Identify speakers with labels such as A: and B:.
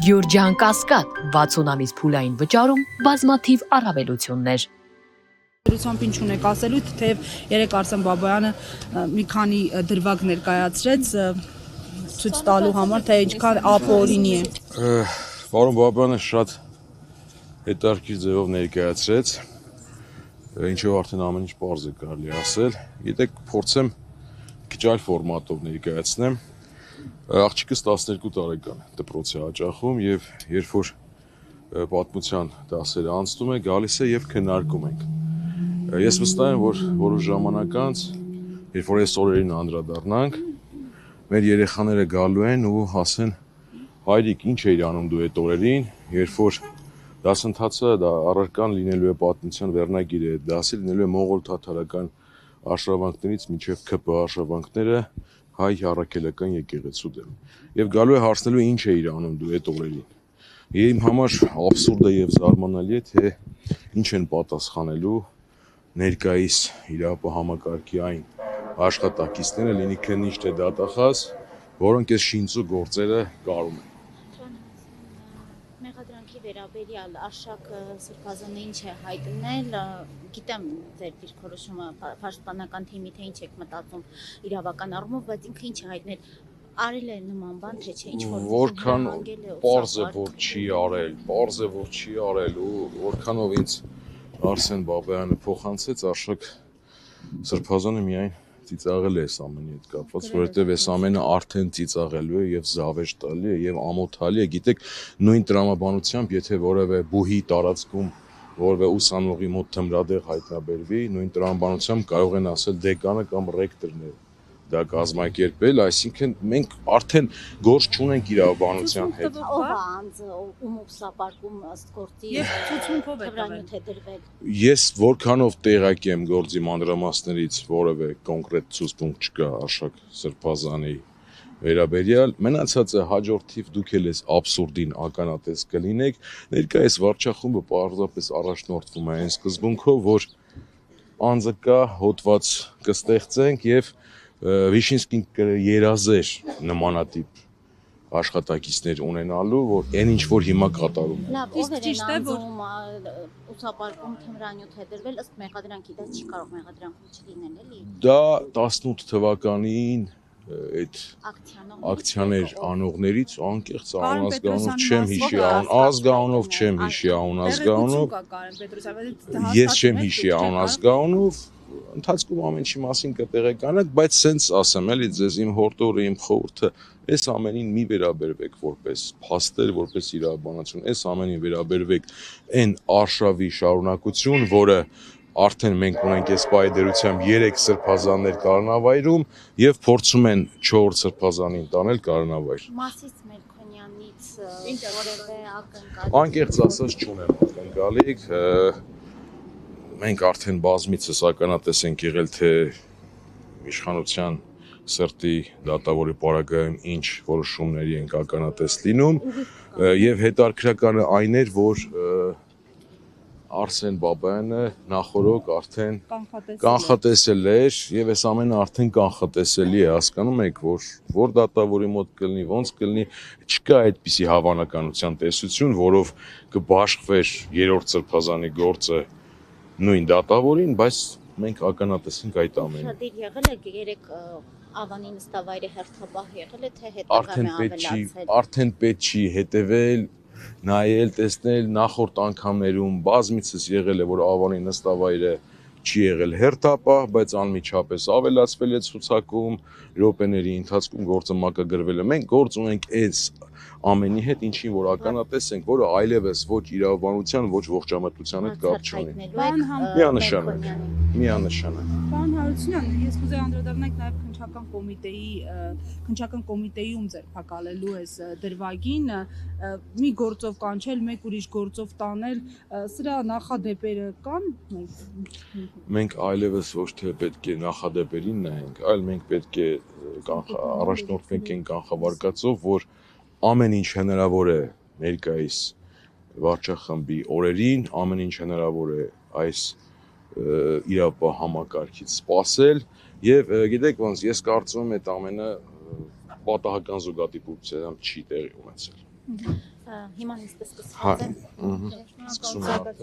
A: Գյուրջան Կասկադ 60 ամիս փուլային վճարում բազմաթիվ առավելություններ։
B: Դրությամբ ինչ ունեք ասելու, թեև երեք Արսեն Բաբայանը մի քանի դրվագ ներկայացրեց ցույց տալու համար, թե ինչքան ապօրինի է։
C: Պարոն Բաբայանը շատ հետաքրքիր ձևով ներկայացրեց, ինչով արդեն ամեն ինչ պարզ է կարելի ասել։ Գիտեք, փորձեմ քիչ այլ ֆորմատով ներկայացնեմ։ Աղջիկս 12 տարեկան է, դպրոցի հաճախում, եւ երբ որ պատմության դասերը անցնում է, գալիս է եւ քննարկում ենք։ Ես վստահ եմ, որ որոշ ժամանակ անց, երբ որ այս օրերին անդրադառնանք, մեր երեխաները գալու են ու ասեն. հայրիկ, ինչ էիր անում դու այդ օրերին, երբ որ դասընթացը դա առարկան լինելու է պատմության վերնագիրը, դասը լինելու է մոնղոլ-թաթարական արշավանքներից մինչև ԿՊ արշավանքները հայ առաքելական եկեղեցու դեմ։ Եվ գալու է հարցնելու ինչ էիր անում դու այդ օրերին։ Իմ համար աբսուրդ է եւ զարմանալի է, թե ինչ են պատասխանելու ներկայիս իրավապահ այն աշխատակիցները, լինի քննիչ թե դատախազ, որոնք այս շինծու գործերը կարում են։
D: Մեղադրանքի վերաբերյալ Արշակ Սրբազանը ինչ է հայտնել, գիտեմ ձեր դիրքորոշումը պաշտպանական թիմի, թե ինչ եք մտածում իրավական առումով, բայց ինքը ինչ է հայտնել, արել է նման բան, թե չէ, ինչ
C: որքան պարզ է, որ չի արել, պարզ է, որ չի արել ու որքանով ինձ Արսեն Բաբայանը փոխանցեց, Արշակ Սրբազանը միայն ծիծաղել է այս ամենի հետ կապված, որովհետև այս ամենը արդեն ծիծաղելու է եւ զավեշտ տալի է եւ ամոթալի է։ Գիտեք, նույն տրամաբանությամբ, եթե որևէ բուհի տարածքում որևէ ուսանողի մոտ թմրադեղ հայտնաբերվի, նույն տրամաբանությամբ կարող են ասել դեկանը կամ ռեկտորն է դա կազմակերպել, այսինքն մենք արդեն գործ չունենք իրավաբանության հետ։
D: Ով է անձը, ում սապարկում ըստ գործի եւ
B: ցուցմունքով է
D: թվրանյութ է դրվել։
C: Ես որքանով տեղյակ եմ գործի մանրամասներից որևէ կոնկրետ ցուցմունք չկա Արշակ Սրբազանի վերաբերյալ, մնացածը հաջորդիվ դուք էլ այս աբսուրդին ականատես կլինեք, ներկայիս վարչախումբը պարզապես առաջնորդվում է այն սկզբունքով, որ անձը կա, հոդված կստեղծենք եւ Վիշինսկին երազեր նմանատիպ աշխատակիցներ ունենալու, որ այն ինչ որ հիմա կատարում է։
D: Լավ, ով է անձում ուսապարկում թմրանյութ է դրվել, ըստ մեղադրանքի դա չի կարող մեղադրանք չլինել, էլի։
C: Դա 18 թվականին այդ ակցիաներ անողներից անկեղծ անազգանով չեմ հիշի ազգանով չեմ հիշի անազգանով ես չեմ հիշի անազգանով ընթացքում ամեն ինչի մասին կտեղեկանաք, բայց սենց ասեմ էլի ձեզ իմ հորդորը, իմ խորհուրդը, այս ամենին մի վերաբերվեք որպես փաստեր, որպես իրավաբանություն, այս ամենին վերաբերվեք այն արշավի շարունակություն, որը արդեն մենք ունենք այս պայդերությամբ 3 սրբազաններ կառնավայրում եւ փորձում են 4 սրբազանին տանել կառնավայր։
D: Մասիս Մելքոնյանից որևէ ակնկալիք։
C: Անկեղծ ասած չունեմ ակնկալիք, մենք արդեն բազմիցս ականատես ենք եղել, թե իշխանության սրտի դատավորի պարագայում ինչ որոշումների ենք ականատես լինում եւ հետարքրականը այն էր, որ Արսեն Բաբայանը նախորոք արդեն կանխատեսել էր եւ այս ամենը արդեն կանխատեսելի է, հասկանում եք, որ դատավորի մոտ կլինի, ոնց կլինի, չկա այդպիսի հավանականության տեսություն, որով կբաշխվեր 3-րդ սրբազանի գործը նույն դատավորին, բայց մենք ականատես ենք այդ ամենին։
D: Շատ եղել է 3 Ավանի նստավայրի հերթապահ եղել է, թե հետագայում է ավելացել։
C: Արդեն պետք չի հետևել, նայել, տեսնել նախորդ անգամներում բազմիցս եղել է, որ Ավանի նստավայրը չի եղել հերթապահ, բայց անմիջապես ավելացվել է ցուցակում, րոպեների ընթացքում գործը մակագրվել է։ Մենք գործ ունենք այս ամենի հետ, ինչին որ ականատես ենք, որը այլևս ոչ իրավաբանության, ոչ ողջամտության հետ կապ չունի։ Միանշանակ։
B: Պարոն Հարությունյան, ես կուզեի անդրադառնալ նաև քննչական կոմիտեում ձերբակալելու այս դրվագին, մի գործով կանչել, մեկ ուրիշ գործով տանել, սրա նախադեպերը կան։
C: Մենք այլևս ոչ թե պետք է նախադեպերին նայենք, այլ մենք պետք է առաջնորդվենք այն կանխավարկածով, որ ամեն ինչ հնարավոր է ներկայիս վարչախմբի օրերին, ամեն ինչ հնարավոր է այս իրավապահ համակարգից սպասել եւ գիտեք ոնց ես կարծում եմ այդ ամենը պատահական զուգադիպությամբ չի տեղի ունեցել։
D: Հիմա նիստը
C: Հա,
D: սկսված է։
C: սկսում եմ։